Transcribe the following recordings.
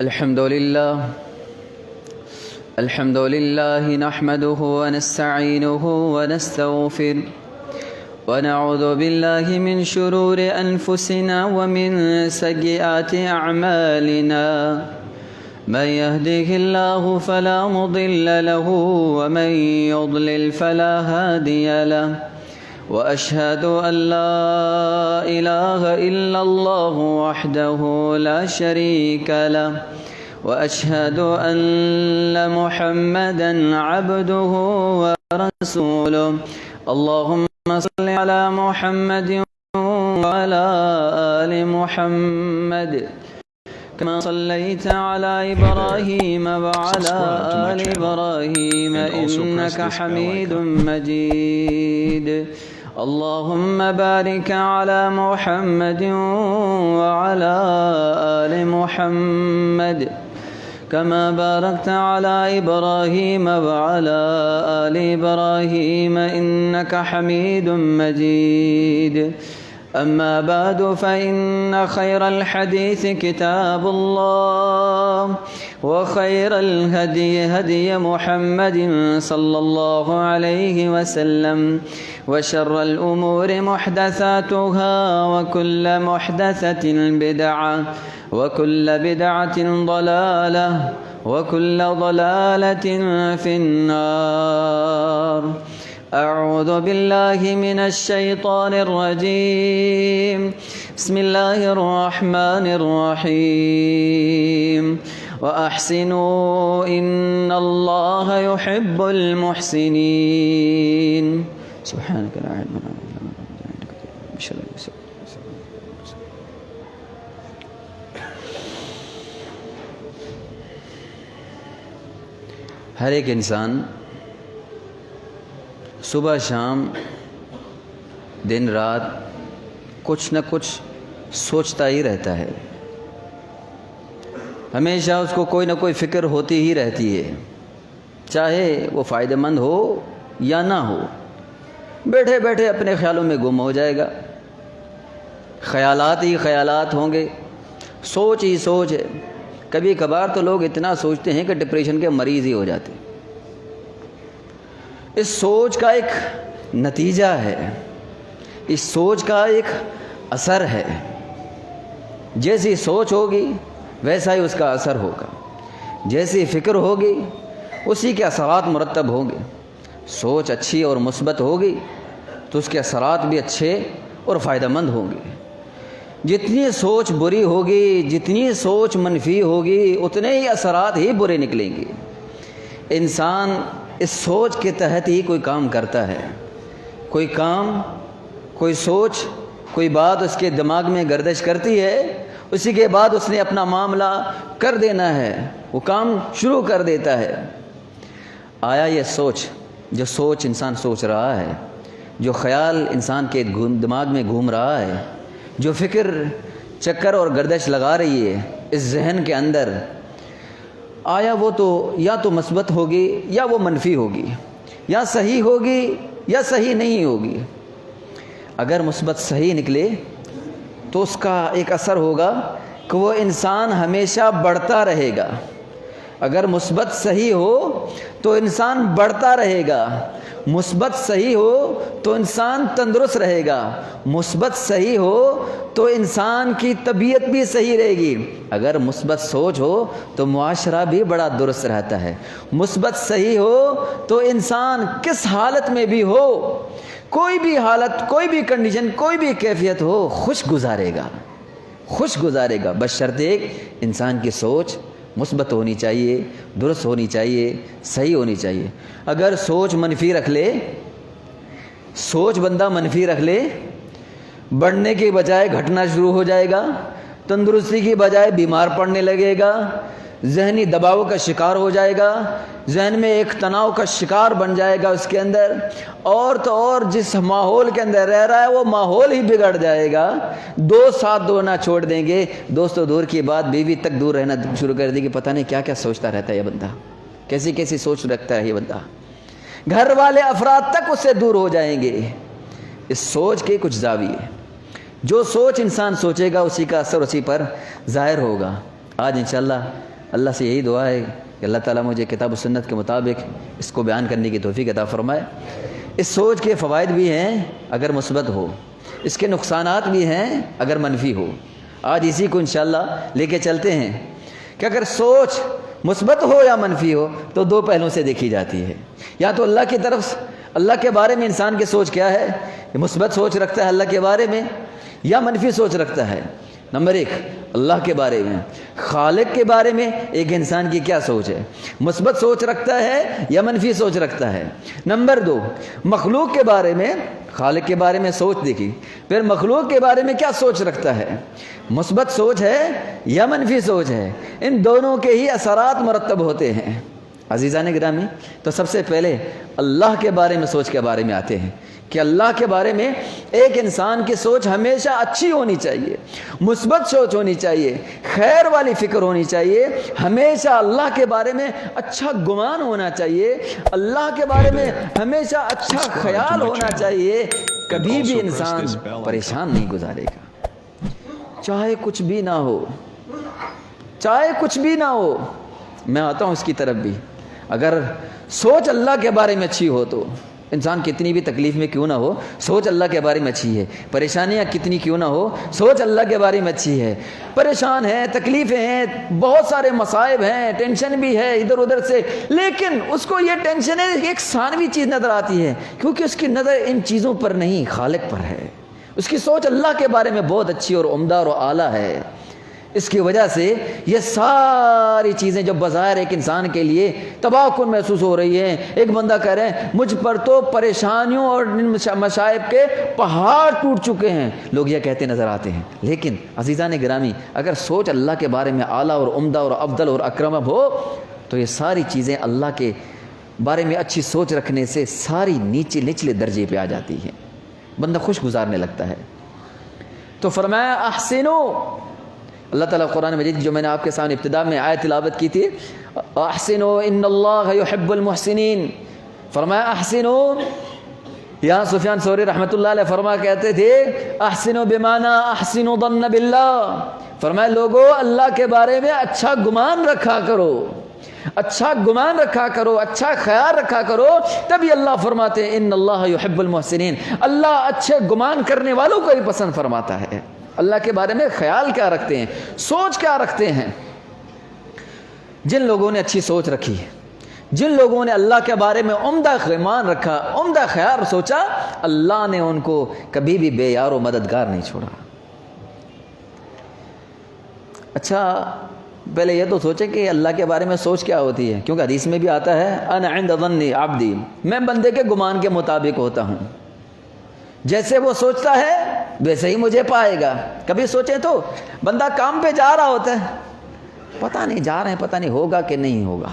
الحمد لله نحمده ونستعينه ونستغفره ونعوذ بالله من شرور أنفسنا ومن سيئات أعمالنا من يهده الله فلا مضل له ومن يضلل فلا هادي له وأشهد أن لا إله إلا الله وحده لا شريك له وأشهد أن محمدًا عبده ورسوله اللهم صل على محمد وعلى آل محمد كما صليت على إبراهيم وعلى آل إبراهيم إنك حميد مجيد اللهم بارك على محمد وعلى آل محمد كما باركت على إبراهيم وعلى آل إبراهيم إنك حميد مجيد أما بعد فإن خير الحديث كتاب الله وخير الهدي هدي محمد صلى الله عليه وسلم وشر الأمور محدثاتها وكل محدثة بدعة وكل بدعة ضلالة وكل ضلالة في النار أعوذ بالله من الشيطان الرجيم بسم الله الرحمن الرحيم وأحسنوا إن الله يحب المحسنين سبحانك لا علم لنا إلا ما علمتنا بشر ہر ایک انسان صبح شام دن رات کچھ نہ کچھ سوچتا ہی رہتا ہے، ہمیشہ اس کو کوئی نہ کوئی فکر ہوتی ہی رہتی ہے، چاہے وہ فائدہ مند ہو یا نہ ہو، بیٹھے بیٹھے اپنے خیالوں میں گم ہو جائے گا، خیالات ہی خیالات ہوں گے، سوچ ہی سوچ ہے۔ کبھی کبھار تو لوگ اتنا سوچتے ہیں کہ ڈپریشن کے مریض ہی ہو جاتے ہیں۔ اس سوچ کا ایک نتیجہ ہے، اس سوچ کا ایک اثر ہے، جیسی سوچ ہوگی ویسا ہی اس کا اثر ہوگا، جیسی فکر ہوگی اسی کے اثرات مرتب ہوں گے۔ سوچ اچھی اور مثبت ہوگی تو اس کے اثرات بھی اچھے اور فائدہ مند ہوں گے، جتنی سوچ بری ہوگی، جتنی سوچ منفی ہوگی، اتنے ہی اثرات ہی برے نکلیں گے۔ انسان اس سوچ کے تحت ہی کوئی کام کرتا ہے، کوئی کام، کوئی سوچ، کوئی بات اس کے دماغ میں گردش کرتی ہے، اسی کے بعد اس نے اپنا معاملہ کر دینا ہے، وہ کام شروع کر دیتا ہے۔ آیا یہ سوچ، جو سوچ انسان سوچ رہا ہے، جو خیال انسان کے دماغ میں گھوم رہا ہے، جو فکر چکر اور گردش لگا رہی ہے اس ذہن کے اندر، آیا وہ تو یا تو مثبت ہوگی یا وہ منفی ہوگی، یا صحیح ہوگی یا صحیح نہیں ہوگی۔ اگر مثبت صحیح نکلے تو اس کا ایک اثر ہوگا کہ وہ انسان ہمیشہ بڑھتا رہے گا۔ اگر مثبت صحیح ہو تو انسان بڑھتا رہے گا، مثبت صحیح ہو تو انسان تندرست رہے گا، مثبت صحیح ہو تو انسان کی طبیعت بھی صحیح رہے گی۔ اگر مثبت سوچ ہو تو معاشرہ بھی بڑا درست رہتا ہے، مثبت صحیح ہو تو انسان کس حالت میں بھی ہو، کوئی بھی حالت، کوئی بھی کنڈیشن، کوئی بھی کیفیت ہو، خوش گزارے گا، بشرطے انسان کی سوچ مثبت ہونی چاہیے، درست ہونی چاہیے، صحیح ہونی چاہیے۔ اگر سوچ منفی رکھ لے، سوچ بندہ منفی رکھ لے، بڑھنے کے بجائے گھٹنا شروع ہو جائے گا، تندرستی کی بجائے بیمار پڑنے لگے گا، ذہنی دباؤ کا شکار ہو جائے گا، ذہن میں ایک تناؤ کا شکار بن جائے گا اس کے اندر، اور تو اور جس ماحول کے اندر رہ رہا ہے وہ ماحول ہی بگڑ جائے گا۔ دوست ساتھ دوڑنا چھوڑ دیں گے، دوست دور کی بات بیوی تک دور رہنا شروع کر دیں گے، پتہ نہیں کیا کیا سوچتا رہتا ہے یہ بندہ، کیسی کیسی سوچ رکھتا ہے یہ بندہ، گھر والے افراد تک اس سے دور ہو جائیں گے۔ اس سوچ کے کچھ زاویے، جو سوچ انسان سوچے گا اسی کا اثر اسی پر ظاہر ہوگا۔ آج انشاءاللہ اللہ سے یہی دعا ہے کہ اللہ تعالیٰ مجھے کتاب و سنت کے مطابق اس کو بیان کرنے کی توفیق عطا فرمائے۔ اس سوچ کے فوائد بھی ہیں اگر مثبت ہو، اس کے نقصانات بھی ہیں اگر منفی ہو۔ آج اسی کو انشاءاللہ لے کے چلتے ہیں کہ اگر سوچ مثبت ہو یا منفی ہو تو دو پہلوؤں سے دیکھی جاتی ہے۔ یا تو اللہ کی طرف، اللہ کے بارے میں انسان کی سوچ کیا ہے، مثبت سوچ رکھتا ہے اللہ کے بارے میں یا منفی سوچ رکھتا ہے۔ نمبر ایک، اللہ کے بارے میں، خالق کے بارے میں ایک انسان کی کیا سوچ ہے، مثبت سوچ رکھتا ہے یا منفی سوچ رکھتا ہے۔ نمبر دو، مخلوق کے بارے میں، خالق کے بارے میں سوچ دیکھی، پھر مخلوق کے بارے میں کیا سوچ رکھتا ہے، مثبت سوچ ہے یا منفی سوچ ہے۔ ان دونوں کے ہی اثرات مرتب ہوتے ہیں۔ عزیزان گرامی، تو سب سے پہلے اللہ کے بارے میں سوچ کے بارے میں آتے ہیں کہ اللہ کے بارے میں ایک انسان کی سوچ ہمیشہ اچھی ہونی چاہیے، مثبت سوچ ہونی چاہیے، خیر والی فکر ہونی چاہیے، ہمیشہ اللہ کے بارے میں اچھا گمان ہونا چاہیے، اللہ کے بارے میں ہمیشہ اچھا خیال ہونا چاہیے۔ کبھی بھی انسان پریشان نہیں گزارے گا، چاہے کچھ بھی نہ ہو، چاہے کچھ بھی نہ ہو۔ میں آتا ہوں اس کی طرف بھی، اگر سوچ اللہ کے بارے میں اچھی ہو تو انسان کتنی بھی تکلیف میں کیوں نہ ہو، سوچ اللہ کے بارے میں اچھی ہے، پریشانیاں کتنی کیوں نہ ہو، سوچ اللہ کے بارے میں اچھی ہے۔ پریشان ہیں، تکلیفیں ہیں، بہت سارے مصائب ہیں، ٹینشن بھی ہے ادھر ادھر سے، لیکن اس کو یہ ٹینشن ایک ثانوی چیز نظر آتی ہے، کیونکہ اس کی نظر ان چیزوں پر نہیں، خالق پر ہے۔ اس کی سوچ اللہ کے بارے میں بہت اچھی اور عمدہ اور اعلیٰ ہے۔ اس کی وجہ سے یہ ساری چیزیں جو بظاہر ایک انسان کے لیے تباہ کن محسوس ہو رہی ہیں، ایک بندہ کہہ رہے ہیں مجھ پر تو پریشانیوں اور مصائب کے پہاڑ ٹوٹ چکے ہیں، لوگ یہ کہتے نظر آتے ہیں۔ لیکن عزیزان گرامی، اگر سوچ اللہ کے بارے میں اعلیٰ اور عمدہ اور افضل اور اکرم ہو تو یہ ساری چیزیں اللہ کے بارے میں اچھی سوچ رکھنے سے ساری نچلے درجے پہ آ جاتی ہیں، بندہ خوش گزارنے لگتا ہے۔ تو فرمایا احسنو، اللہ تعالیٰ قرآن مجید جو میں نے آپ کے سامنے ابتدا میں آیت تلاوت کی تھی، احسنوا ان اللہ یحب المحسنین، فرمایا احسنوا، یہاں سفیان ثوری رحمۃ اللہ علیہ فرما کہتے تھے احسنوا بمعنی احسنوا ظن باللہ، فرمایا لوگوں اللہ کے بارے میں اچھا گمان رکھا کرو، اچھا گمان رکھا کرو، اچھا خیال رکھا کرو، تبھی اللہ فرماتے ہیں ان اللہ یحب المحسنین، اللہ اچھے گمان کرنے والوں کو ہی پسند فرماتا ہے۔ اللہ کے بارے میں خیال کیا رکھتے ہیں، سوچ کیا رکھتے ہیں؟ جن لوگوں نے اچھی سوچ رکھی، جن لوگوں نے اللہ کے بارے میں عمدہ گمان رکھا، عمدہ خیال سوچا، اللہ نے ان کو کبھی بھی بے یار و مددگار نہیں چھوڑا۔ اچھا پہلے یہ تو سوچیں کہ اللہ کے بارے میں سوچ کیا ہوتی ہے، کیونکہ حدیث میں بھی آتا ہے انا عند ظن عبدی، میں بندے کے گمان کے مطابق ہوتا ہوں، جیسے وہ سوچتا ہے ویسے ہی مجھے پائے گا۔ کبھی سوچیں تو بندہ کام پہ جا رہا ہوتا ہے، پتہ نہیں جا رہے ہیں، پتہ نہیں ہوگا کہ نہیں ہوگا،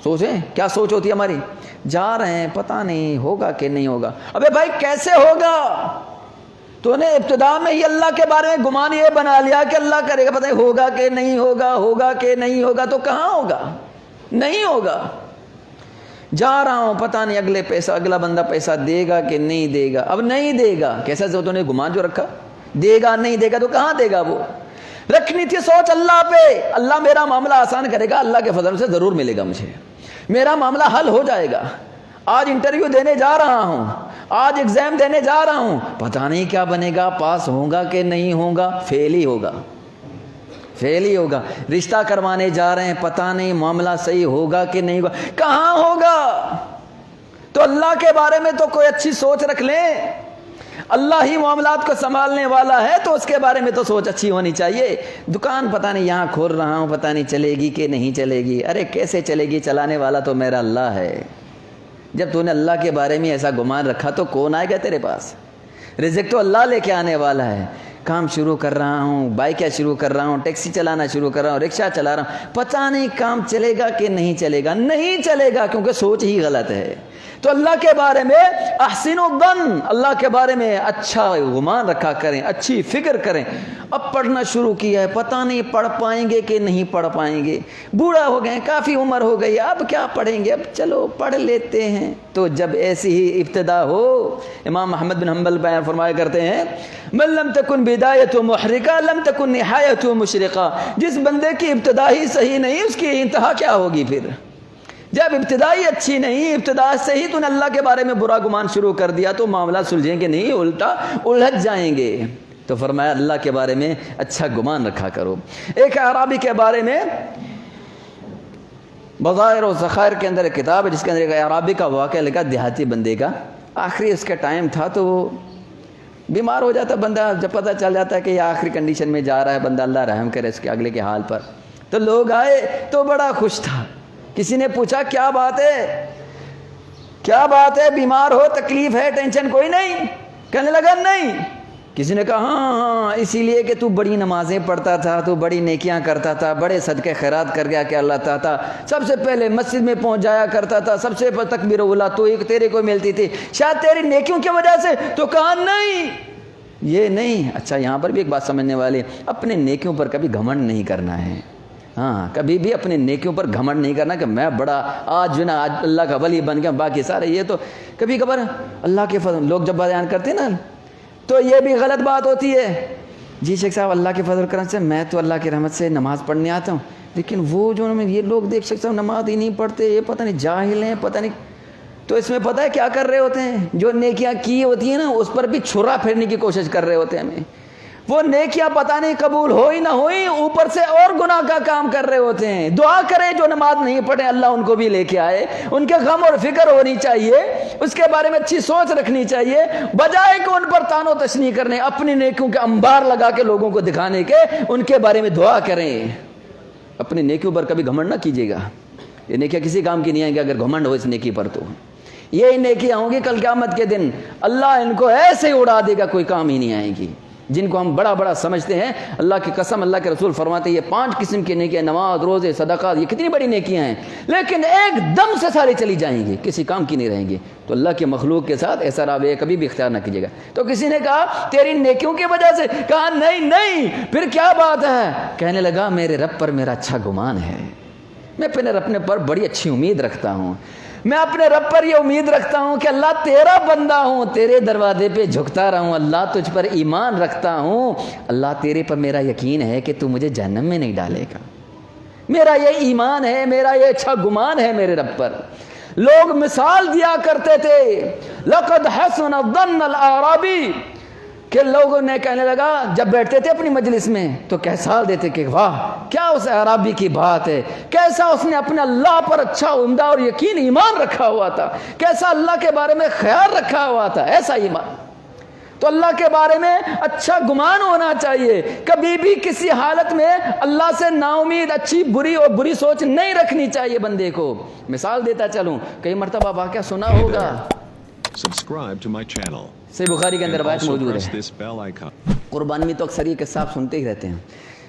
سوچیں کیا سوچ ہوتی ہے ہماری، جا رہے ہیں پتہ نہیں ہوگا کہ نہیں ہوگا۔ ابے بھائی کیسے ہوگا؟ تو نے ابتدا میں ہی اللہ کے بارے میں گمان یہ بنا لیا کہ اللہ کرے گا، پتہ نہیں ہوگا کہ نہیں ہوگا، ہوگا کہ نہیں ہوگا، تو کہاں ہوگا؟ نہیں ہوگا۔ جا رہا ہوں پتہ نہیں اگلا بندہ پیسہ دے گا کہ نہیں دے گا، اب نہیں دے گا، کیسا تو نے گمان جو رکھا، دے گا نہیں دے گا تو کہاں دے گا؟ وہ رکھنی تھی سوچ اللہ پہ، اللہ میرا معاملہ آسان کرے گا، اللہ کے فضل سے ضرور ملے گا، مجھے میرا معاملہ حل ہو جائے گا۔ آج انٹرویو دینے جا رہا ہوں، آج ایگزام دینے جا رہا ہوں، پتہ نہیں کیا بنے گا، پاس ہوگا کہ نہیں ہوگا، فیل ہی ہوگا، فیل ہی ہوگا۔ رشتہ کروانے جا رہے ہیں، پتہ نہیں معاملہ صحیح ہوگا کہ نہیں ہوگا، کہاں ہوگا؟ تو اللہ کے بارے میں تو کوئی اچھی سوچ رکھ لیں، اللہ ہی معاملات کو سنبھالنے والا ہے تو اس کے بارے میں تو سوچ اچھی ہونی چاہیے۔ دکان پتہ نہیں یہاں کھول رہا ہوں، پتہ نہیں چلے گی کہ نہیں چلے گی، ارے کیسے چلے گی، چلانے والا تو میرا اللہ ہے۔ جب تو نے اللہ کے بارے میں ایسا گمان رکھا تو کون آئے گا تیرے پاس؟ رزق تو اللہ لے کے آنے والا ہے۔ کام شروع کر رہا ہوں، بائکیں شروع کر رہا ہوں، ٹیکسی چلانا شروع کر رہا ہوں، رکشہ چلا رہا ہوں، پتہ نہیں کام چلے گا کہ نہیں چلے گا، نہیں چلے گا کیونکہ سوچ ہی غلط ہے۔ تو اللہ کے بارے میں احسن الظن، اللہ کے بارے میں اچھا گمان رکھا کریں، اچھی فکر کریں۔ اب پڑھنا شروع کیا ہے، پتہ نہیں پڑھ پائیں گے کہ نہیں پڑھ پائیں گے، بوڑھا ہو گئے، کافی عمر ہو گئی، اب کیا پڑھیں گے، اب چلو پڑھ لیتے ہیں۔ تو جب ایسی ہی ابتدا ہو، امام احمد بن حنبل بیان فرمایا کرتے ہیں من لم تکن بدایت محرقہ لم تکن نہایت مشرقہ، جس بندے کی ابتدا ہی صحیح نہیں اس کی انتہا کیا ہوگی؟ پھر جب ابتدا ہی اچھی نہیں، ابتدا سے ہی تو نے اللہ کے بارے میں برا گمان شروع کر دیا تو معاملہ سلجھیں گے نہیں، الٹا الجھ جائیں گے۔ تو فرمایا اللہ کے بارے میں اچھا گمان رکھا کرو۔ ایک اعرابی کے بارے میں بظاہر و ذخائر کے اندر ایک کتاب ہے جس کے اندر ایک اعرابی کا واقعہ لکھا، دیہاتی بندے کا، آخری اس کا ٹائم تھا تو وہ بیمار ہو جاتا بندہ، جب پتہ چل جاتا ہے کہ یہ آخری کنڈیشن میں جا رہا ہے بندہ، اللہ رحم کرے اس کے اگلے کے حال پر، تو لوگ آئے تو بڑا خوش تھا۔ کسی نے پوچھا کیا بات ہے، کیا بات ہے، بیمار ہو، تکلیف ہے، ٹینشن کوئی نہیں؟ کہنے لگا نہیں۔ کسی نے کہا ہاں اسی لیے کہ تو بڑی نمازیں پڑھتا تھا، تو بڑی نیکیاں کرتا تھا، بڑے صدقے خیرات کر گیا کہ اللہ تعالیٰ سب سے پہلے مسجد میں پہنچ جایا کرتا تھا، سب سے تکبیر اولیٰ تو ایک تیرے کو ملتی تھی، شاید تیری نیکیوں کی وجہ سے۔ تو کہا نہیں یہ نہیں۔ اچھا یہاں پر بھی ایک بات سمجھنے والی، اپنے نیکیوں پر کبھی گھمنڈ نہیں کرنا ہے۔ ہاں کبھی بھی اپنے نیکیوں پر گھمنڈ نہیں کرنا کہ میں بڑا آج جو نا آج اللہ کا ولی بن گیا، باقی سارے یہ تو کبھی کبھار اللہ کے فضل، لوگ جب بیان کرتے ہیں نا تو یہ بھی غلط بات ہوتی ہے، جی شیخ صاحب اللہ کے فضل کرم سے میں تو اللہ کی رحمت سے نماز پڑھنے آتا ہوں، لیکن وہ جو یہ لوگ دیکھ شیخ صاحب نماز ہی نہیں پڑھتے، یہ پتہ نہیں جاہل ہیں، پتہ نہیں۔ تو اس میں پتہ ہے کیا کر رہے ہوتے ہیں؟ جو نیکیاں کی ہوتی ہیں نا اس پر بھی چھرا پھیرنے کی کوشش کر رہے ہوتے ہیں ہمیں۔ وہ نیکیاں پتہ نہیں قبول ہوئی نہ ہوئی، اوپر سے اور گناہ کا کام کر رہے ہوتے ہیں۔ دعا کرے جو نماز نہیں پڑھے اللہ ان کو بھی لے کے آئے، ان کے غم اور فکر ہونی چاہیے، اس کے بارے میں اچھی سوچ رکھنی چاہیے، بجائے کہ ان پر تان و تشنیع کرنے، اپنی نیکیوں کے انبار لگا کے لوگوں کو دکھانے کے ان کے بارے میں دعا کریں۔ اپنی نیکیوں پر کبھی گھمنڈ نہ کیجیے گا، یہ نیکیاں کسی کام کی نہیں آئیں گی اگر گھمنڈ ہو اس نیکی پر، تو یہی نیکیاں ہوں گی کل قیامت کے دن اللہ ان کو ایسے اڑا دے گا، کوئی کام ہی نہیں آئیں گی۔ جن کو ہم بڑا بڑا سمجھتے ہیں، اللہ کی قسم اللہ کے رسول فرماتے ہیں یہ 5 قسم کی نیکیاں، نماز، روزے، صدقات، یہ کتنی بڑی نیکیاں ہیں، لیکن ایک دم سے ساری چلی جائیں گی، کسی کام کی نہیں رہیں گی۔ تو اللہ کے مخلوق کے ساتھ ایسا رویہ کبھی بھی اختیار نہ کیجیے گا۔ تو کسی نے کہا تیری نیکیوں کی وجہ سے، کہا نہیں نہیں، پھر کیا بات ہے؟ کہنے لگا میرے رب پر میرا اچھا گمان ہے، میں اپنے پر بڑی اچھی امید رکھتا ہوں، میں اپنے رب پر یہ امید رکھتا ہوں کہ اللہ تیرا بندہ ہوں، تیرے دروازے پہ جھکتا رہوں، اللہ تجھ پر ایمان رکھتا ہوں، اللہ تیرے پر میرا یقین ہے کہ تو مجھے جہنم میں نہیں ڈالے گا، میرا یہ ایمان ہے، میرا یہ اچھا گمان ہے میرے رب پر۔ لوگ مثال دیا کرتے تھے لقد حسن الظن الاعرابی، کہ لوگوں نے کہنے لگا جب بیٹھتے تھے اپنی مجلس میں تو کہسال دیتے کہ واہ کیا اس اعرابی کی بات ہے، کیسا اس نے اپنے اللہ پر اچھا عمدہ اور یقین ایمان رکھا ہوا تھا، کیسا اللہ کے بارے میں خیال رکھا ہوا تھا، ایسا ایمان۔ تو اللہ کے بارے میں اچھا گمان ہونا چاہیے، کبھی بھی کسی حالت میں اللہ سے نا امید، اچھی بری اور بری سوچ نہیں رکھنی چاہیے بندے کو۔ مثال دیتا چلوں، کئی مرتبہ واقعہ سنا ہوگا، Subscribe to my channel. صحیح بخاری کے اندر And روایت also موجود press ہے، this bell icon. قربانی میں تو اکثر یہ قصہ آپ سنتے ہی رہتے ہیں۔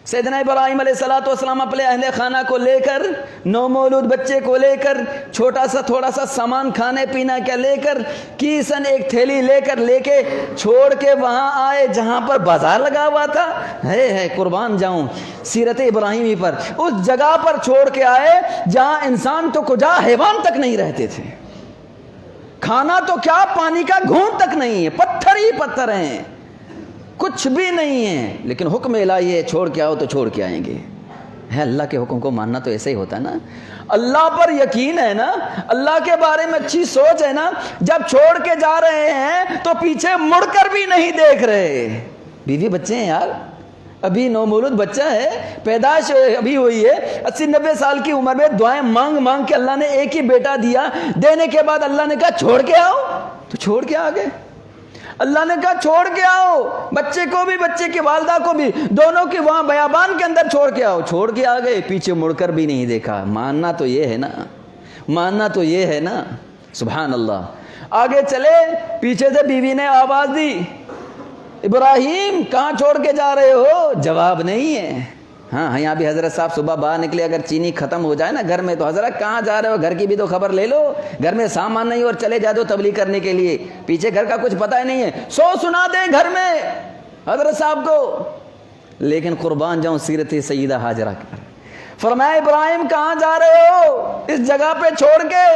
سیدنا ابراہیم علیہ السلام اپنے اہل خانہ کو لے کر، نومولود بچے کو لے کر، چھوٹا سا تھوڑا سا سامان کھانے پینا کیا لے کر، کیسن ایک تھیلی لے کے چھوڑ کے وہاں آئے جہاں پر بازار لگا ہوا تھا، ہے قربان جاؤں سیرت ابراہیمی پر، اس جگہ پر چھوڑ کے آئے جہاں انسان تو کجا حیوان تک نہیں رہتے تھے، کھانا تو کیا پانی کا گھونٹ تک نہیں ہے، پتھر ہی پتھر ہیں، کچھ بھی نہیں ہے، لیکن حکم الہی ہے چھوڑ کے آؤ تو چھوڑ کے آئیں گے۔ ہے اللہ کے حکم کو ماننا تو ایسے ہی ہوتا ہے نا، اللہ پر یقین ہے نا، اللہ کے بارے میں اچھی سوچ ہے نا، جب چھوڑ کے جا رہے ہیں تو پیچھے مڑ کر بھی نہیں دیکھ رہے۔ بیوی بچے ہیں یار، ابھی نومولود بچہ ہے، پیدائش ابھی ہوئی ہے، 80-90 سال کی عمر میں دعائیں مانگ کے اللہ نے ایک ہی بیٹا دیا، دینے کے بعد اللہ نے کہا چھوڑ کے آؤ تو چھوڑ کے آ گئے۔ اللہ نے کہا چھوڑ کے آؤ، بچے کو بھی بچے کی والدہ کو بھی، دونوں کی وہاں بیابان کے اندر چھوڑ کے آؤ، چھوڑ کے آ گئے، پیچھے مڑ کر بھی نہیں دیکھا۔ ماننا تو یہ ہے نا، ماننا تو یہ ہے نا، سبحان اللہ۔ آگے چلے، پیچھے سے بیوی نے آواز دی ابراہیم کہاں چھوڑ کے جا رہے ہو؟ جواب نہیں ہے، ہاں یہاں بھی حضرت صاحب صبح باہر نکلے, اگر چینی ختم ہو جائے نا گھر میں, تو حضرت کہاں جا رہے ہو, گھر کی بھی تو خبر لے لو, گھر میں سامان نہیں اور چلے جا دو تبلیغ کرنے کے لیے, پیچھے گھر کا کچھ پتہ ہی نہیں ہے, سو سنا دیں گھر میں حضرت صاحب کو. لیکن قربان جاؤں سیرت سیدہ ہاجرہ کا, فرمایا ابراہیم کہاں جا رہے ہو اس جگہ پہ چھوڑ کے؟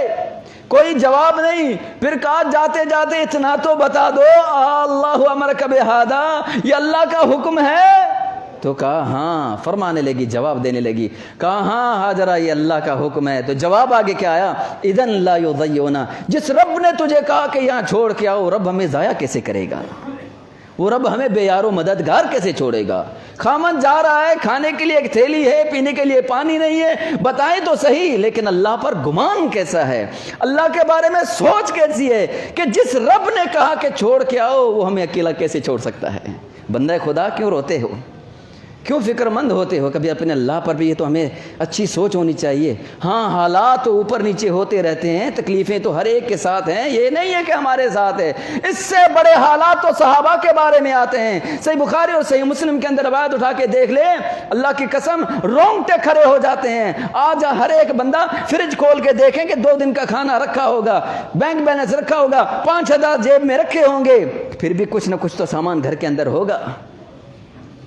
کوئی جواب نہیں. پھر کہا جاتے جاتے اتنا تو بتا دو, اللہ امرک بہذا, یہ اللہ کا حکم ہے؟ تو کہا ہاں. فرمانے لگی, جواب دینے لگی, کہا ہاں ہاجرہ یہ اللہ کا حکم ہے. تو جواب آگے کیا آیا, اذن لا یضیعنا, جس رب نے تجھے کہا کہ یہاں چھوڑ کے آؤ, رب ہمیں ضائع کیسے کرے گا؟ وہ رب ہمیں بے یار و مددگار کیسے چھوڑے گا؟ خامن جا رہا ہے, کھانے کے لیے ایک تھیلی ہے, پینے کے لیے پانی نہیں ہے, بتائیں تو صحیح. لیکن اللہ پر گمان کیسا ہے, اللہ کے بارے میں سوچ کیسی ہے کہ جس رب نے کہا کہ چھوڑ کے آؤ, وہ ہمیں اکیلا کیسے چھوڑ سکتا ہے؟ بندہ خدا کیوں روتے ہو, کیوں فکر مند ہوتے ہو کبھی اپنے اللہ پر بھی؟ یہ تو ہمیں اچھی سوچ ہونی چاہیے. ہاں حالات تو اوپر نیچے ہوتے رہتے ہیں, تکلیفیں تو ہر ایک کے ساتھ ہیں, یہ نہیں ہے کہ ہمارے ساتھ ہے. اس سے بڑے حالات تو صحابہ کے بارے میں آتے ہیں. صحیح بخاری اور صحیح مسلم کے اندر روایت اٹھا کے دیکھ لیں, اللہ کی قسم رونگٹے کھڑے ہو جاتے ہیں. آج ہر ایک بندہ فریج کھول کے دیکھیں کہ 2 دن کا کھانا رکھا ہوگا, بینک بیلنس رکھا ہوگا, 5000 جیب میں رکھے ہوں گے, پھر بھی کچھ نہ کچھ تو سامان گھر کے اندر ہوگا.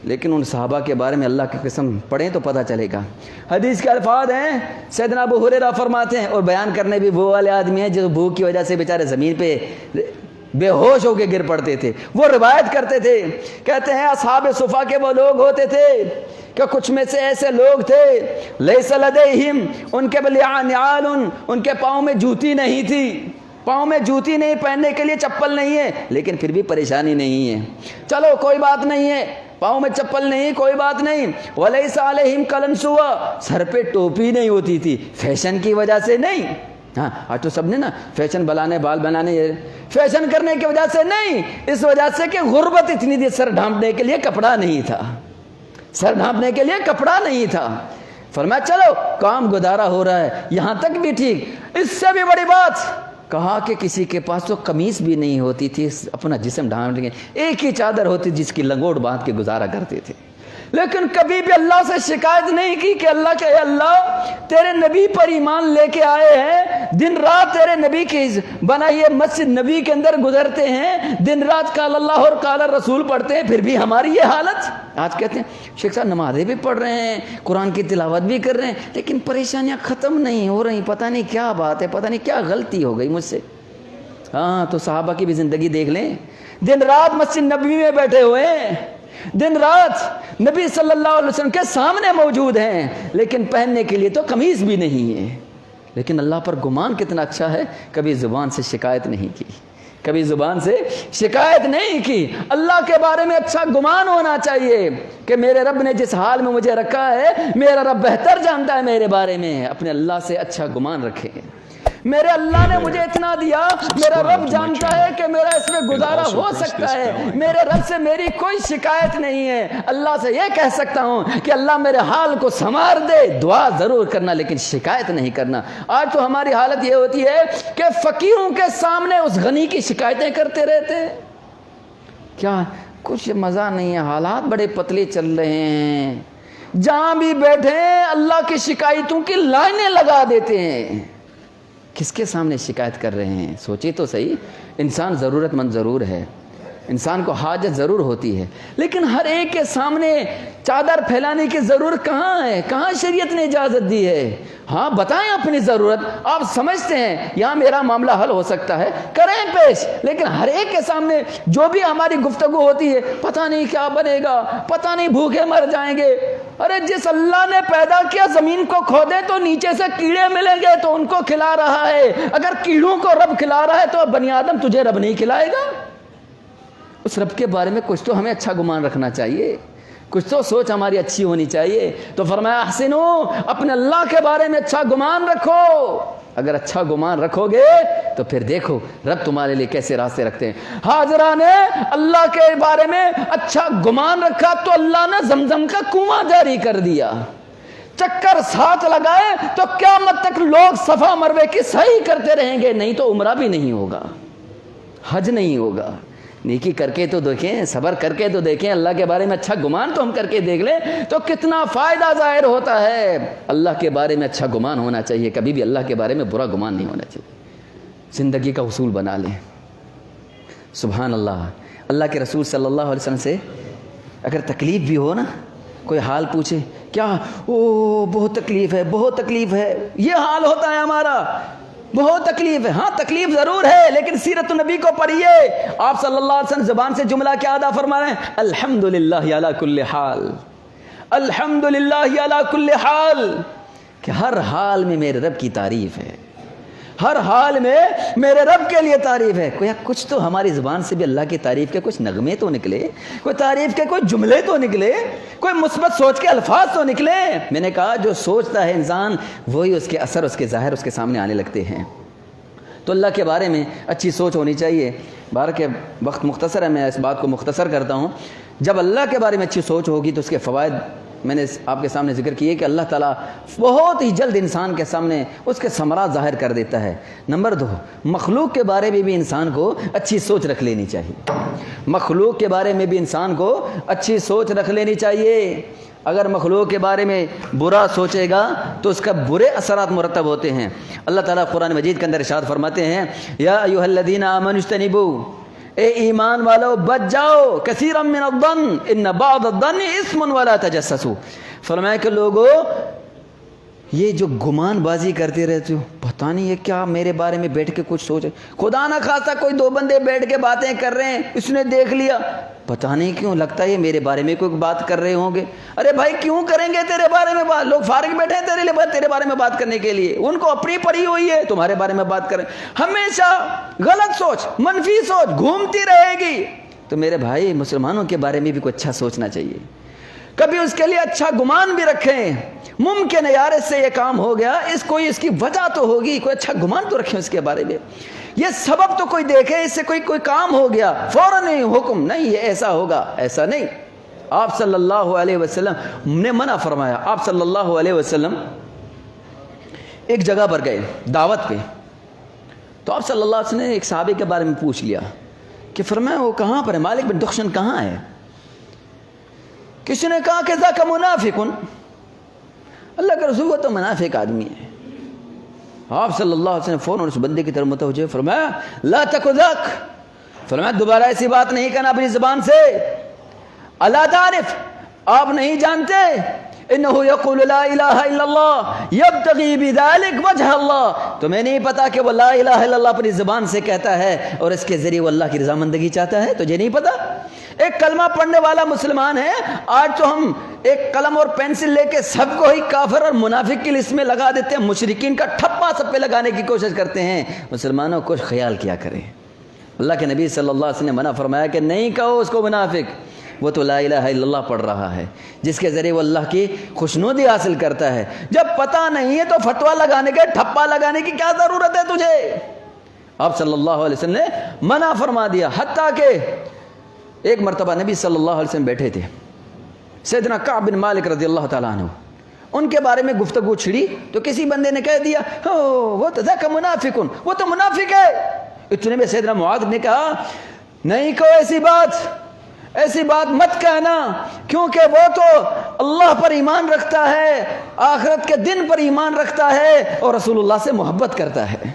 لیکن ان صحابہ کے بارے میں اللہ کی قسم پڑھیں تو پتہ چلے گا. حدیث کے الفاظ ہیں, سیدنا ابو ہریرہ فرماتے ہیں, اور بیان کرنے بھی وہ والے آدمی ہیں جو بھوک کی وجہ سے بیچارے زمین پہ بے ہوش ہو کے گر پڑتے تھے. وہ روایت کرتے تھے, کہتے ہیں اصحاب صفا کے وہ لوگ ہوتے تھے کہ کچھ میں سے ایسے لوگ تھے, لیس لدیہم, ان کے نعال, ان کے پاؤں میں جوتی نہیں تھی, پاؤں میں جوتی نہیں, پہننے کے لیے چپل نہیں ہے, لیکن پھر بھی پریشانی نہیں ہے. چلو کوئی بات نہیں ہے, پاؤں میں چپل نہیں, کوئی بات نہیں. وَلَيْسَ عَلَيْهِمْ قَلَنسُوَا, سر پہ ٹوپی نہیں ہوتی تھی, فیشن کی وجہ سے نہیں. ہاں آج تو سب نے نا فیشن بلانے, بال بنانے, فیشن کرنے کی وجہ سے نہیں, اس وجہ سے کہ غربت اتنی تھی, سر ڈھانپنے کے لیے کپڑا نہیں تھا, سر ڈھانپنے کے لیے کپڑا نہیں تھا. فرمایا چلو کام گزارا ہو رہا ہے, یہاں تک بھی ٹھیک. اس سے بھی بڑی بات کہا کہ کسی کے پاس تو قمیص بھی نہیں ہوتی تھی, اپنا جسم ڈھانپنے کے ایک ہی چادر ہوتی جس کی لنگوٹ باندھ کے گزارا کرتے تھے. لیکن کبھی بھی اللہ سے شکایت نہیں کی کہ اللہ کہ اے اللہ تیرے نبی پر ایمان لے کے آئے ہیں, دن رات تیرے نبی کی بنائی مسجد نبی کے اندر گزرتے ہیں, دن رات قال اللہ اور قال رسول پڑھتے ہیں, پھر بھی ہماری یہ حالت. آج کہتے ہیں شیخ صاحب نمازیں بھی پڑھ رہے ہیں, قرآن کی تلاوت بھی کر رہے ہیں, لیکن پریشانیاں ختم نہیں ہو رہی, پتہ نہیں کیا بات ہے, پتہ نہیں کیا غلطی ہو گئی مجھ سے. ہاں تو صحابہ کی بھی زندگی دیکھ لیں, دن رات مسجد نبوی میں بیٹھے ہوئے ہیں, دن رات نبی صلی اللہ علیہ وسلم کے سامنے موجود ہیں, لیکن پہننے کے لیے تو قمیص بھی نہیں ہے. لیکن اللہ پر گمان کتنا اچھا ہے, کبھی زبان سے شکایت نہیں کی, کبھی زبان سے شکایت نہیں کی. اللہ کے بارے میں اچھا گمان ہونا چاہیے کہ میرے رب نے جس حال میں مجھے رکھا ہے, میرا رب بہتر جانتا ہے میرے بارے میں. اپنے اللہ سے اچھا گمان رکھیں. میرے اللہ نے مجھے اتنا دیا, میرا رب جانتا ہے کہ میرا اس میں گزارا ہو سکتا ہے, میرے رب سے میری کوئی شکایت نہیں ہے. اللہ سے یہ کہہ سکتا ہوں کہ اللہ میرے حال کو سنوار دے, دعا ضرور کرنا لیکن شکایت نہیں کرنا. آج تو ہماری حالت یہ ہوتی ہے کہ فقیروں کے سامنے اس غنی کی شکایتیں کرتے رہتے. کیا کچھ مزہ نہیں ہے, حالات بڑے پتلے چل رہے ہیں, جہاں بھی بیٹھے اللہ کی شکایتوں کی لائنیں لگا دیتے ہیں. کس کے سامنے شکایت کر رہے ہیں؟ سوچیں تو صحیح. انسان ضرورت مند ضرور ہے, انسان کو حاجت ضرور ہوتی ہے, لیکن ہر ایک کے سامنے چادر پھیلانے کی ضرورت کہاں ہے؟ کہاں شریعت نے اجازت دی ہے؟ ہاں بتائیں اپنی ضرورت, آپ سمجھتے ہیں یہاں میرا معاملہ حل ہو سکتا ہے, کریں پیش. لیکن ہر ایک کے سامنے جو بھی ہماری گفتگو ہوتی ہے, پتہ نہیں کیا بنے گا, پتہ نہیں بھوکے مر جائیں گے. ارے جس اللہ نے پیدا کیا زمین کو کھودے تو نیچے سے کیڑے ملیں گے تو ان کو کھلا رہا ہے. اگر کیڑوں کو رب کھلا رہا ہے تو بنی آدم تجھے رب نہیں کھلائے گا؟ اس رب کے بارے میں کچھ تو ہمیں اچھا گمان رکھنا چاہیے, کچھ تو سوچ ہماری اچھی ہونی چاہیے. تو فرمایا احسنو, اپنے اللہ کے بارے میں اچھا گمان رکھو. اگر اچھا گمان رکھو گے تو پھر دیکھو رب تمہارے لیے کیسے راستے رکھتے ہیں. حاضرہ نے اللہ کے بارے میں اچھا گمان رکھا تو اللہ نے زمزم کا کنواں جاری کر دیا. چکر ساتھ لگائے تو قیامت تک لوگ صفا مروے کی سعی کرتے رہیں گے, نہیں تو عمرہ بھی نہیں ہوگا, حج نہیں ہوگا, نیکی کر کے تو دیکھیں, صبر کر کے تو دیکھیں, اللہ کے بارے میں اچھا گمان تو ہم کر کے دیکھ لیں تو کتنا فائدہ ظاہر ہوتا ہے. اللہ کے بارے میں اچھا گمان ہونا چاہیے, کبھی بھی اللہ کے بارے میں برا گمان نہیں ہونا چاہیے. زندگی کا اصول بنا لیں. سبحان اللہ. اللہ کے رسول صلی اللہ علیہ وسلم سے اگر تکلیف بھی ہو نا, کوئی حال پوچھے, کیا بہت تکلیف ہے, بہت تکلیف ہے, یہ حال ہوتا ہے ہمارا, بہت تکلیف ہے. ہاں تکلیف ضرور ہے, لیکن سیرت النبی کو پڑھیے. آپ صلی اللہ علیہ وسلم زبان سے جملہ کیا ادا فرما رہے ہیں؟ الحمدللہ علی کل حال, الحمدللہ علی کل حال, کہ ہر حال میں میرے رب کی تعریف ہے, ہر حال میں میرے رب کے لیے تعریف ہے. کوئی کچھ تو ہماری زبان سے بھی اللہ کی تعریف کے کچھ نغمے تو نکلے, کوئی تعریف کے کوئی جملے تو نکلے, کوئی مثبت سوچ کے الفاظ تو نکلے. میں نے کہا جو سوچتا ہے انسان وہی اس کے اثر, اس کے ظاہر اس کے سامنے آنے لگتے ہیں. تو اللہ کے بارے میں اچھی سوچ ہونی چاہیے. بار کے وقت مختصر ہے, میں اس بات کو مختصر کرتا ہوں. جب اللہ کے بارے میں اچھی سوچ ہوگی تو اس کے فوائد میں نے آپ کے سامنے ذکر کیے کہ اللہ تعالیٰ بہت ہی جلد انسان کے سامنے اس کے ثمرات ظاہر کر دیتا ہے. نمبر 2, مخلوق کے بارے میں بھی انسان کو اچھی سوچ رکھ لینی چاہیے. مخلوق کے بارے میں بھی انسان کو اچھی سوچ رکھ لینی چاہیے. اگر مخلوق کے بارے میں برا سوچے گا تو اس کا برے اثرات مرتب ہوتے ہیں. اللہ تعالیٰ قرآن مجید کے اندر ارشاد فرماتے ہیں, یا ایھا الذین آمنوا اجتنبوا, اے ایمان والو بچ جاؤ, کثیرا من الظن ان بعض الظن اسم ولا تجسسوا. فرمایا کہ لوگوں یہ جو گمان بازی کرتے رہتے ہو, پتہ نہیں یہ کیا میرے بارے میں بیٹھ کے کچھ سوچے, خدا نہ خواستہ کوئی 2 بندے بیٹھ کے باتیں کر رہے ہیں, اس نے دیکھ لیا, پتہ نہیں کیوں لگتا ہے یہ میرے بارے میں کوئی بات کر رہے ہوں گے. ارے بھائی کیوں کریں گے تیرے بارے میں بات؟ لوگ فارغ بیٹھے ہیں تیرے بارے میں بات کرنے کے لیے, ان کو اپنی پڑی ہوئی ہے, تمہارے بارے میں بات کریں. ہمیشہ غلط سوچ, منفی سوچ گھومتی رہے گی. تو میرے بھائی مسلمانوں کے بارے میں بھی کوئی اچھا سوچنا چاہیے, کبھی اس کے لیے اچھا گمان بھی رکھیں. ممکن ہے یار اس سے یہ کام ہو گیا, اس کی وجہ تو ہوگی, کوئی اچھا گمان تو رکھیں اس کے بارے میں. یہ سبب تو کوئی دیکھے, اس سے کوئی کام ہو گیا, فوراً حکم نہیں یہ ایسا ہوگا, ایسا نہیں. آپ صلی اللہ علیہ وسلم نے منع فرمایا. آپ صلی اللہ علیہ وسلم ایک جگہ پر گئے دعوت پہ, تو آپ صلی اللہ علیہ وسلم نے ایک صحابی کے بارے میں پوچھ لیا کہ فرمایا وہ کہاں پر ہے, مالک بن دخشن کہاں ہے؟ کسی نے کہا کہ ذاک منافقن, اللہ کے رسول وہ تو منافق آدمی ہے. آپ صلی اللہ علیہ وسلم فوراً اس بندے کی طرف متوجہ فرمایا لا تک ذاک, فرمایا دوبارہ ایسی بات نہیں کرنا اپنی زبان سے. الا تعرف, آپ نہیں جانتے, انه یقول لا الہ الا اللہ یبتغی بذلک وجہ اللہ, تمہیں نہیں پتا کہ وہ لا الہ الا اللہ اپنی زبان سے کہتا ہے اور اس کے ذریعے وہ اللہ کی رضامندگی چاہتا ہے؟ تجھے نہیں پتا؟ ایک کلمہ پڑھنے والا مسلمان ہے. آج تو ہم ایک قلم اور پینسل لے کے سب کو ہی کافر اور منافق کی لسٹ میں لگا دیتے ہیں, مشرکین کا ٹھپا سب پہ لگانے کی کوشش کرتے ہیں. مسلمانوں کچھ خیال کیا کریں. اللہ کے نبی صلی اللہ علیہ وسلم نے منع فرمایا کہ نہیں کہو اس کو منافق, وہ تو لا الہ الا اللہ پڑھ رہا ہے جس کے ذریعے وہ اللہ کی خوشنودی حاصل کرتا ہے. جب پتہ نہیں ہے تو فتویٰ لگانے کے, ٹھپا لگانے کی کیا ضرورت ہے تجھے؟ آپ صلی اللہ علیہ وسلم نے منع فرما دیا. حتیٰ کہ ایک مرتبہ نبی صلی اللہ علیہ وسلم بیٹھے تھے, سیدنا کعب بن مالک رضی اللہ تعالیٰ عنہ, ان کے بارے میں گفتگو چھڑی تو کسی بندے نے کہہ دیا وہ تو ذاک منافقن, وہ تو منافق ہے. اتنے میں سیدنا معاذ نے کہا نہیں کہو ایسی بات مت کہنا, کیونکہ وہ تو اللہ پر ایمان رکھتا ہے, آخرت کے دن پر ایمان رکھتا ہے اور رسول اللہ سے محبت کرتا ہے.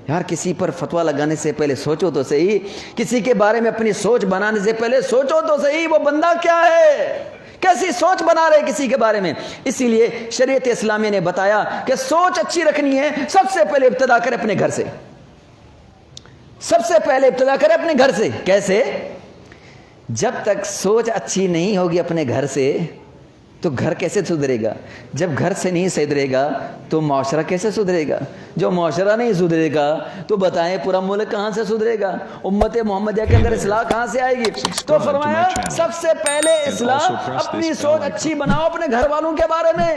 یار کسی پر فتویٰ لگانے سے پہلے سوچو تو صحیح, کسی کے بارے میں اپنی سوچ بنانے سے پہلے سوچو تو صحیح وہ بندہ کیا ہے, کیسی سوچ بنا رہے کسی کے بارے میں. اسی لیے شریعت اسلامیہ نے بتایا کہ سوچ اچھی رکھنی ہے, سب سے پہلے ابتدا کرے اپنے گھر سے, سب سے پہلے ابتدا کرے اپنے گھر سے. کیسے؟ جب تک سوچ اچھی نہیں ہوگی اپنے گھر سے تو گھر کیسے سدھرے گا؟ جب گھر سے نہیں سدھرے گا تو معاشرہ کیسے سدھرے گا؟ جو معاشرہ نہیں سدھرے گا تو بتائیں پورا ملک کہاں سے سدھرے گا؟ امت محمدیہ کے اندر اصلاح کہاں سے آئے گی؟ تو فرمایا سب سے پہلے اصلاح اپنی سوچ اچھی بناؤ اپنے گھر والوں کے بارے میں.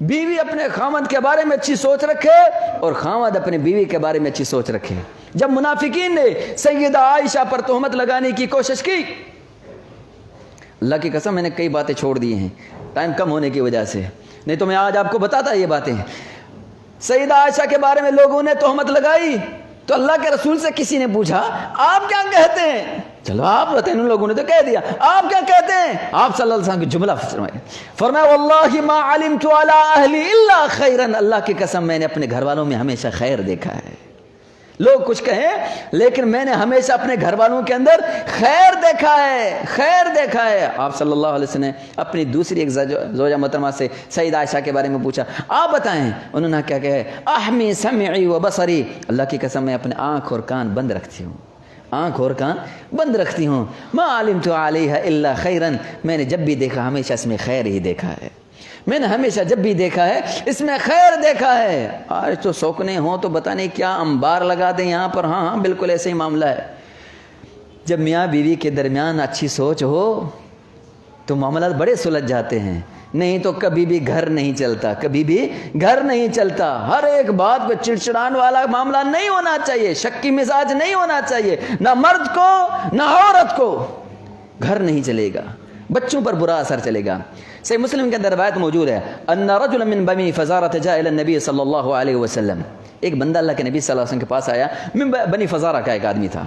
بیوی اپنے خاوند کے بارے میں اچھی سوچ رکھے اور خاوند اپنے بیوی کے بارے میں اچھی سوچ رکھے. جب منافقین نے سیدہ عائشہ پر تہمت لگانے کی کوشش کی, اللہ کی قسم میں نے کئی باتیں چھوڑ دی ہیں ٹائم کم ہونے کی وجہ سے, نہیں تو میں آج آپ کو بتاتا یہ باتیں. سیدہ عائشہ کے بارے میں لوگوں نے تہمت لگائی تو اللہ کے رسول سے کسی نے پوچھا آپ کیا کہتے ہیں؟ چلو آپ بتائیں، ان لوگوں نے تو کہہ دیا، آپ کیا کہتے ہیں؟ آپ صلی اللہ علیہ وسلم کی جملہ فرمایا واللہ ما علمت علی اہلی الا خیرا، اللہ کی قسم میں نے اپنے گھر والوں میں ہمیشہ خیر دیکھا ہے۔ لوگ کچھ کہیں لیکن میں نے ہمیشہ اپنے گھر والوں کے اندر خیر دیکھا ہے، خیر دیکھا ہے۔ آپ صلی اللہ علیہ وسلم نے اپنی دوسری ایک زوجہ محترمہ سے سیدہ عائشہ کے بارے میں پوچھا، آپ بتائیں، انہوں نے کیا کہا؟ احمی سمعی و بصری، اللہ کی قسم میں اپنے آنکھ اور کان بند رکھتی ہوں، آنکھ اور کان بند رکھتی ہوں۔ ما علمت علیہا الا خیرا، میں نے جب بھی دیکھا ہمیشہ اس میں خیر ہی دیکھا ہے، میں نے ہمیشہ جب بھی دیکھا ہے اس میں خیر دیکھا ہے۔ آج تو سوکنے ہوں تو پتہ نہیں کیا انبار لگا دیں یہاں پر، ہاں بالکل ایسے ہی معاملہ ہے۔ جب میاں بیوی کے درمیان اچھی سوچ ہو تو معاملات بڑے سلجھ جاتے ہیں، نہیں تو کبھی بھی گھر نہیں چلتا، کبھی بھی گھر نہیں چلتا۔ ہر ایک بات پہ چڑچڑان والا معاملہ نہیں ہونا چاہیے، شکی مزاج نہیں ہونا چاہیے، نہ مرد کو نہ عورت کو، گھر نہیں چلے گا، بچوں پر برا اثر چلے گا۔ صحیح مسلم کے اندر روایت موجود ہے، ان رجلا من بنی فزارہ جاء الى النبی صلی اللہ علیہ وسلم، ایک بندہ اللہ کے نبی صلی اللہ علیہ وسلم کے پاس آیا، من بنی فزارہ کا ایک آدمی تھا،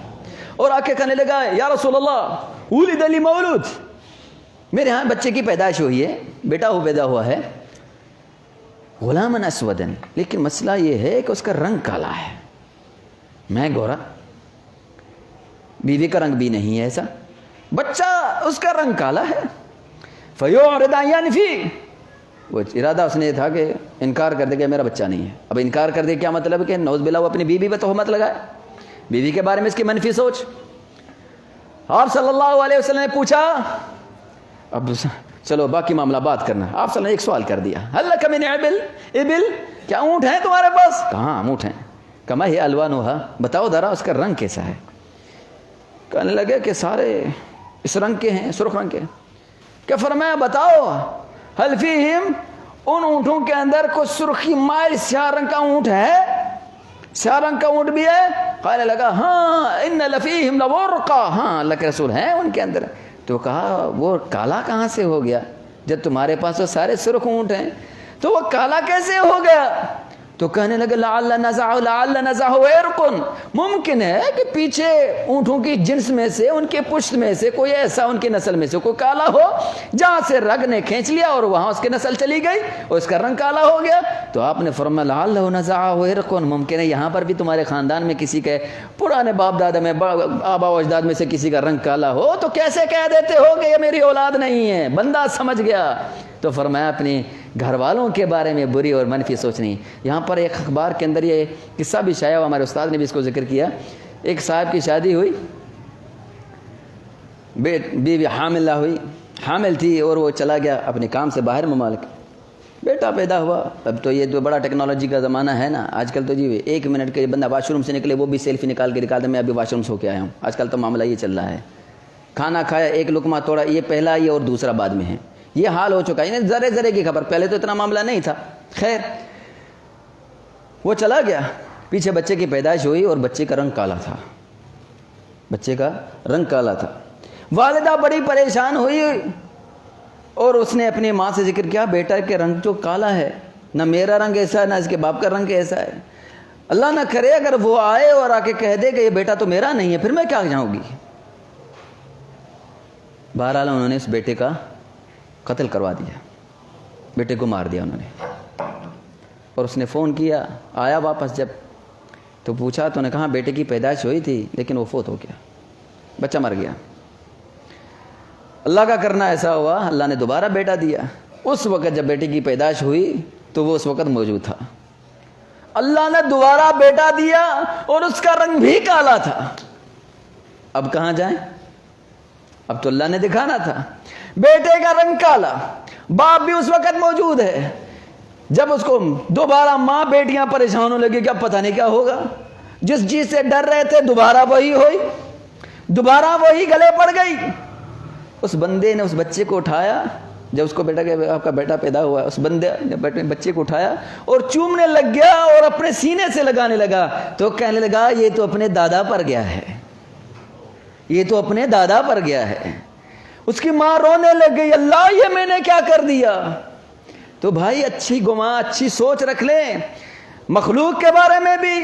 اور آ کے کہنے لگا یا رسول اللہ ولد لی مولود، میرے ہاں بچے کی پیدائش ہوئی ہے، بیٹا ہو پیدا ہوا ہے، غلاما اسودا، لیکن مسئلہ یہ ہے کہ اس کا رنگ کالا ہے، میں گورا، بیوی کا رنگ بھی نہیں ہے ایسا، بچہ اس کا رنگ کالا ہے۔ فیعرض عن ینفی، وہ ارادہ اس نے تھا کہ انکار کر دے کہ میرا بچہ نہیں ہے۔ اب انکار کر دے کیا مطلب کہ نعوذ باللہ وہ اپنی بیوی پہ تہمت لگائے، بیوی کے بارے میں اس کی منفی سوچ۔ آپ صلی اللہ علیہ وسلم نے پوچھا، اب چلو باقی معاملہ بات کرنا، آپ صلی اللہ نے ایک سوال کر دیا، هل لک من ابل، کیا اونٹ ہیں تمہارے پاس؟ کہاں اونٹ ہیں؟ کما ہی الوانھا، بتاؤ ذرا اس کا رنگ کیسا ہے؟ کہنے لگے کہ سارے اس رنگ کے ہیں، سرخ رنگ کے۔ کہ فرمایا بتاؤ هل فیہم، ان اونٹوں کے اندر کوئی سرخی مائل سیاہ رنگ کا اونٹ ہے؟ سیاہ رنگ کا اونٹ بھی ہے؟ کہنے لگا ہاں ان لفیہم لورقا، ہاں اللہ کے رسول ہیں ان کے اندر۔ تو کہا وہ کالا کہاں سے ہو گیا جب تمہارے پاس تو سارے سرخ اونٹ ہیں، تو وہ کالا کیسے ہو گیا؟ تو کہنے لگے لعل نزعہ عرق، ممکن ہے کہ پیچھے اونٹوں کی جنس میں سے، ان کے پشت میں سے کوئی ایسا، ان کی نسل میں سے کوئی کالا ہو جہاں سے رگ نے کھینچ لیا اور وہاں اس کی نسل چلی گئی اور اس کا رنگ کالا ہو گیا۔ تو آپ نے فرمایا لعل نزعہ عرق، ممکن ہے یہاں پر بھی تمہارے خاندان میں کسی کے پرانے باپ دادا میں، آبا و اجداد میں سے کسی کا رنگ کالا ہو، تو کیسے کہہ دیتے ہو کہ یہ میری اولاد نہیں ہے؟ بندہ سمجھ گیا۔ تو فرمایا اپنی گھر والوں کے بارے میں بری اور منفی سوچ نہیں۔ یہاں پر ایک اخبار کے اندر یہ قصہ بھی شائع ہوا، ہمارے استاد نے بھی اس کو ذکر کیا، ایک صاحب کی شادی ہوئی، بیوی حاملہ ہوئی، حامل تھی اور وہ چلا گیا اپنے کام سے باہر ممالک، بیٹا پیدا ہوا۔ اب تو یہ تو بڑا ٹیکنالوجی کا زمانہ ہے نا، آج کل تو جی 1 منٹ کے بندہ واش روم سے نکلے وہ بھی سیلفی نکال کے دکھا دے میں ابھی واش روم سے ہو کے آیا ہوں، آج کل تو معاملہ یہ چل رہا ہے۔ کھانا کھایا، ایک لقمہ توڑا، یہ پہلا یہ اور دوسرا بعد میں ہے، یہ حال ہو چکا ہے، یعنی ذرے ذرے کی خبر، پہلے تو اتنا معاملہ نہیں تھا۔ خیر وہ چلا گیا، پیچھے بچے کی پیدائش ہوئی اور بچے کا رنگ کالا تھا، بچے کا رنگ کالا تھا۔ والدہ بڑی پریشان ہوئی اور اس نے اپنی ماں سے ذکر کیا بیٹا کے رنگ جو کالا ہے، نہ میرا رنگ ایسا ہے نہ اس کے باپ کا رنگ ایسا ہے، اللہ نہ کرے اگر وہ آئے اور آ کے کہہ دے کہ یہ بیٹا تو میرا نہیں ہے، پھر میں کیا جاؤں گی۔ بہرحال انہوں نے اس بیٹے کا قتل کروا دیا، بیٹے کو مار دیا انہوں نے۔ اور اس نے فون کیا، آیا واپس جب تو پوچھا تو نے کہا بیٹے کی پیدائش ہوئی تھی لیکن وہ فوت ہو گیا، بچہ مر گیا۔ اللہ کا کرنا ایسا ہوا، اللہ نے دوبارہ بیٹا دیا۔ اس وقت جب بیٹے کی پیدائش ہوئی تو وہ اس وقت موجود تھا، اللہ نے دوبارہ بیٹا دیا اور اس کا رنگ بھی کالا تھا۔ اب کہاں جائیں؟ اب تو اللہ نے دکھانا تھا۔ بیٹے کا رنگ کالا، باپ بھی اس وقت موجود ہے۔ جب اس کو دوبارہ ماں بیٹیاں پریشان ہونے لگی، کیا پتہ نہیں کیا ہوگا، جس چیز سے ڈر رہے تھے دوبارہ وہی ہوئی، دوبارہ وہی گلے پڑ گئی۔ اس بندے نے اس بچے کو اٹھایا، جب اس کو بیٹا کہ آپ کا بیٹا پیدا ہوا، اس بندے نے بچے کو اٹھایا اور چومنے لگ گیا اور اپنے سینے سے لگانے لگا، تو کہنے لگا یہ تو اپنے دادا پر گیا ہے، یہ تو اپنے دادا پر گیا ہے۔ اس کی ماں رونے لگ گئی، اللہ یہ میں نے کیا کر دیا۔ تو بھائی اچھی گمان، اچھی سوچ رکھ لیں، مخلوق کے بارے میں بھی،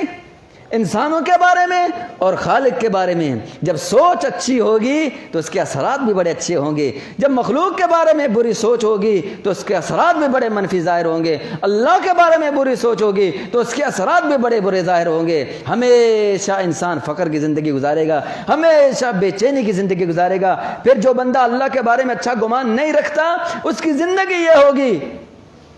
انسانوں کے بارے میں اور خالق کے بارے میں جب سوچ اچھی ہوگی تو اس کے اثرات بھی بڑے اچھے ہوں گے، جب مخلوق کے بارے میں بری سوچ ہوگی تو اس کے اثرات بھی بڑے منفی ظاہر ہوں گے، اللہ کے بارے میں بری سوچ ہوگی تو اس کے اثرات بھی بڑے برے ظاہر ہوں گے۔ ہمیشہ انسان فقر کی زندگی گزارے گا، ہمیشہ بے چینی کی زندگی گزارے گا۔ پھر جو بندہ اللہ کے بارے میں اچھا گمان نہیں رکھتا اس کی زندگی یہ ہوگی،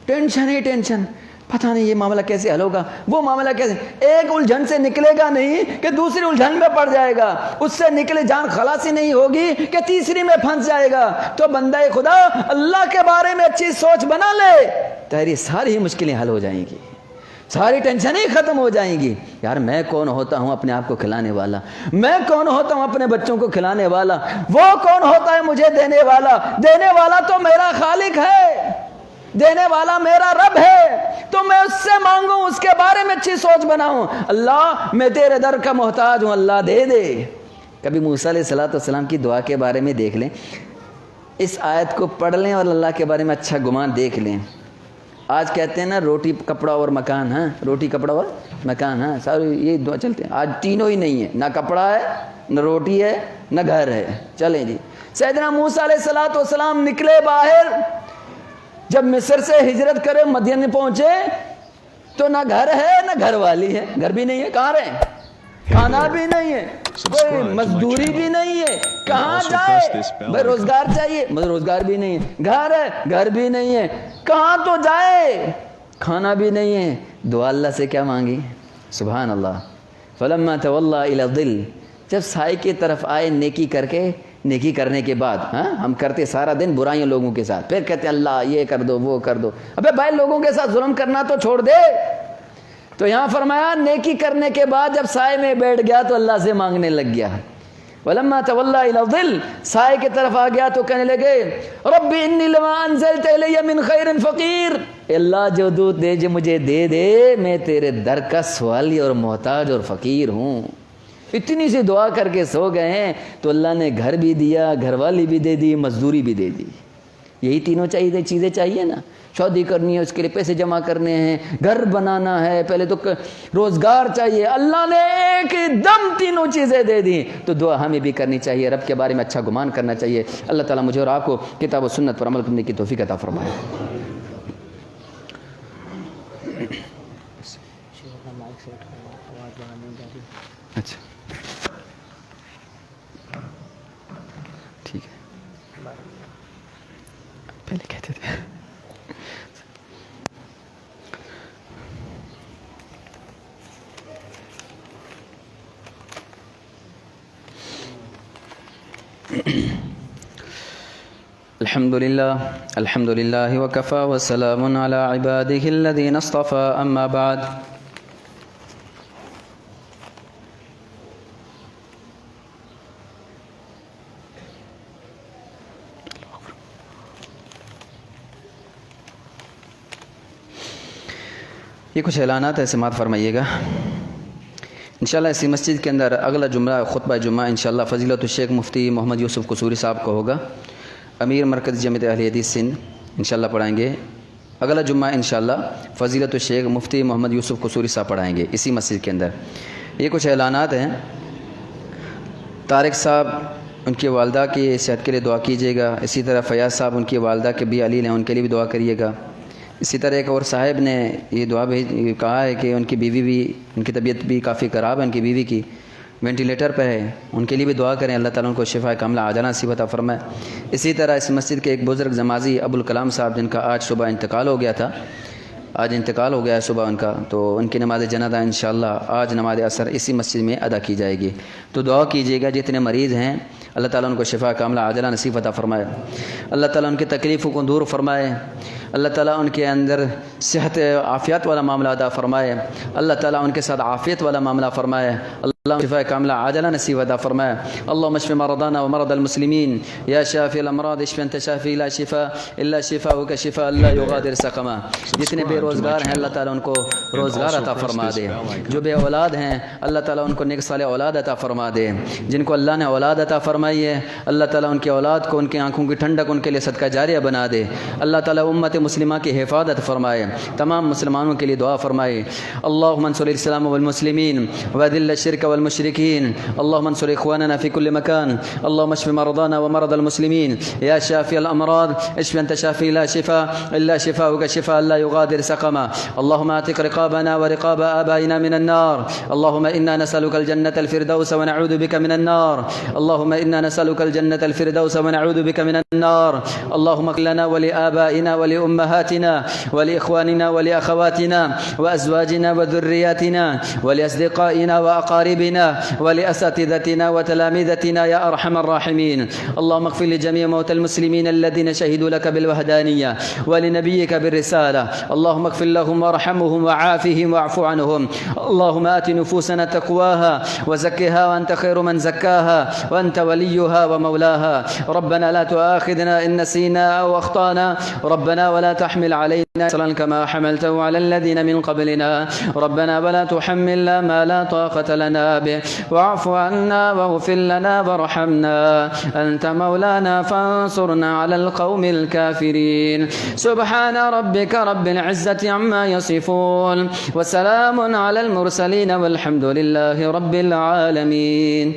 ٹینشن ہی ٹینشن، پتہ نہیں یہ معاملہ کیسے حل ہوگا، وہ معاملہ کیسے، ایک الجھن سے نکلے گا نہیں کہ دوسری الجھن میں پڑ جائے گا، اس سے نکلے جان خلاصی نہیں ہوگی کہ تیسری میں پھنس جائے گا۔ تو بندہ خدا اللہ کے بارے میں اچھی سوچ بنا لے، تیری ساری مشکلیں حل ہو جائیں گی، ساری ٹینشن ہی ختم ہو جائیں گی۔ یار میں کون ہوتا ہوں اپنے آپ کو کھلانے والا، میں کون ہوتا ہوں اپنے بچوں کو کھلانے والا، وہ کون ہوتا ہے مجھے دینے والا؟ دینے والا تو میرا خالق ہے، دینے والا میرا رب ہے، تو میں اس سے مانگوں، اس کے بارے میں اچھی سوچ بناؤں۔ اللہ میں تیرے در کا محتاج ہوں، اللہ دے دے۔ کبھی موسیٰ علیہ السلام کی دعا کے بارے میں دیکھ لیں، اس آیت کو پڑھ لیں اور اللہ کے بارے میں اچھا گمان دیکھ لیں۔ آج کہتے ہیں نا روٹی کپڑا اور مکان، ہاں روٹی کپڑا اور مکان، ہاں سارے یہ دعا چلتے ہیں۔ آج تینوں ہی نہیں ہے، نہ کپڑا ہے، نہ روٹی ہے، نہ گھر ہے۔ چلیں جی، سیدنا موسیٰ علیہ السلام نکلے باہر، جب مصر سے ہجرت کرے مدین پہنچے تو نہ گھر ہے نہ گھر والی ہے، گھر بھی نہیں ہے، کہاں رہیں، کھانا بھی نہیں ہے، کوئی مزدوری بھی نہیں ہے، کہاں جائے، بھائی روزگار چاہیے، روزگار بھی نہیں ہے، گھر ہے، گھر بھی نہیں ہے، کہاں تو جائے، کھانا بھی نہیں ہے۔ دعا اللہ سے کیا مانگی؟ سبحان اللہ، فلما تولی الی الظل، جب سائے کی طرف آئے نیکی کر کے، نیکی کرنے کے بعد، ہاں ہم کرتے سارا دن برائیاں لوگوں کے ساتھ، پھر کہتے ہیں اللہ یہ کر دو وہ کر دو، ابے بھائی لوگوں کے ساتھ ظلم کرنا تو چھوڑ دے۔ تو یہاں فرمایا نیکی کرنے کے بعد جب سائے میں بیٹھ گیا تو اللہ سے مانگنے لگ گیا۔ ولما تولی الی الظل، سائے کی طرف آ گیا تو کہنے لگے رب انی لما انزلت الی من خیر فقیر، اللہ جو دودھ دے جو مجھے دے دے، میں تیرے در کا سوالی اور محتاج اور فقیر ہوں۔ اتنی سی دعا کر کے سو گئے ہیں تو اللہ نے گھر بھی دیا، گھر والی بھی دے دی، مزدوری بھی دے دی۔ یہی تینوں چاہیے، چیزیں چاہیے نا، شادی کرنی ہے اس کے لیے پیسے جمع کرنے ہیں، گھر بنانا ہے، پہلے تو روزگار چاہیے، اللہ نے ایک دم تینوں چیزیں دے دی۔ تو دعا ہمیں بھی کرنی چاہیے، رب کے بارے میں اچھا گمان کرنا چاہیے۔ اللہ تعالیٰ مجھے اور آپ کو کتاب و سنت پر عمل کرنے کی توفیق عطا فرمائے۔ اچھا ٹھیک ہے، پہلے کہتے تھے۔ الحمد للہ وکفی وسلام علی عبادہ الذین اصطفی، اما بعد۔ یہ کچھ اعلانات ہیں، سماعت فرمائیے گا۔ انشاءاللہ اسی مسجد کے اندر اگلا جمعہ خطبہ جمعہ انشاءاللہ فضیلت الشیخ مفتی محمد یوسف قصوری صاحب کو ہوگا، امیر مرکز جمعیت اہل حدیث سندھ انشاءاللہ پڑھائیں گے۔ اگلا جمعہ انشاءاللہ فضیلت الشیخ مفتی محمد یوسف قصوری صاحب پڑھائیں گے اسی مسجد کے اندر۔ یہ کچھ اعلانات ہیں۔ طارق صاحب ان کی والدہ کی صحت کے لیے دعا کیجیے گا، اسی طرح فیاض صاحب ان کی والدہ کے بھی علیل ہیں، ان کے لیے بھی دعا کریے گا۔ اسی طرح ایک اور صاحب نے یہ دعا کہا ہے کہ ان کی بیوی بھی، ان کی طبیعت بھی کافی خراب ہے، ان کی بیوی کی وینٹیلیٹر پہ ہے، ان کے لیے بھی دعا کریں، اللہ تعالیٰ ان کو شفا کاملہ عاجلہ نصیب عطا فرمائے۔ اسی طرح اس مسجد کے ایک بزرگ نمازی ابوالکلام صاحب جن کا آج صبح انتقال ہو گیا تھا، آج انتقال ہو گیا ہے صبح ان کا، تو ان کی نماز جنازہ انشاءاللہ آج نماز عصر اسی مسجد میں ادا کی جائے گی۔ تو دعا کیجیے گا جتنے مریض ہیں اللہ تعالیٰ ان کو شفا کاملہ عاجلہ نصیب عطا فرمائے، اللہ تعالیٰ ان کی تکلیفوں کو دور فرمائے، اللہ تعالیٰ ان کے اندر صحت عافیت والا معاملہ عطا فرمائے، اللہ تعالیٰ ان کے ساتھ عافیت والا معاملہ فرمائے، اللہ شفاء کاملہ عاجلہ نصیب عطا فرمائے۔ اللهم اشف مرضانا ومرضى المسلمين يا شافي الامراض اشف انت شافي لا شفاء الا شفاؤك شفاء لا يغادر سقما۔ جتنے بے روزگار ہیں اللہ تعالیٰ ان کو روزگار عطا فرما دے، جو بے اولاد ہیں اللہ تعالیٰ ان کو نیک صالح اولاد عطا فرما دے، جن کو اللہ نے اولاد عطا فرمائی ہے اللہ تعالیٰ ان کی اولاد کو، ان کی آنکھوں کی ٹھنڈک ان کے لیے صدقہ جاریہ بنا دے، اللہ تعالیٰ امت مسلمہ کی حفاظت فرمائے، تمام مسلمانوں کے لیے دعا فرمائے۔ اللہم انصر الاسلام والمسلمین وذل الشرک والمشرکین، اللہم انصر اخواننا فی کل مکان، اللہم اشف مرضانا ومرضى المسلمین، یا شافی الامراض اشف انت شافی لا شفاء الا شفاؤک شفاء لا یغادر سقما، اللہم اعتق رقابنا ورقاب آبائنا من النار، اللہم انا نسألك الجنة الفردوس ونعوذ بك من النار، اللہم انا نسألك الجنة الفردوس ونعوذ بك من النار، اللہم اغفر لنا ولآبائنا ولأمهاتنا ولإخواننا ولأخواتنا وأزواجنا وذرياتنا ولأصدقائنا وأقاربنا ولأساتذتنا وتلامذتنا يا أرحم الراحمين، اللهم اغفر لجميع موتى المسلمين الذين شهدوا لك بالوحدانية ولنبيك بالرسالة، اللهم اغفر لهم وارحمهم وعافهم واعف عنهم، اللهم آت نفوسنا تقواها وزكها وأنت خير من زكاها وأنت وليها ومولاها، ربنا لا تؤاخذنا إن نسينا أو أخطأنا، ربنا ولا تحمل علينا إصرا كما حملته على الذين من قبلنا، ربنا ولا تحملنا ما لا طاقة لنا به، واعف عنا واغفر لنا وارحمنا، أنت مولانا فانصرنا على القوم الكافرين، سبحان ربك رب العزة عما يصفون وسلام على المرسلين والحمد لله رب العالمين.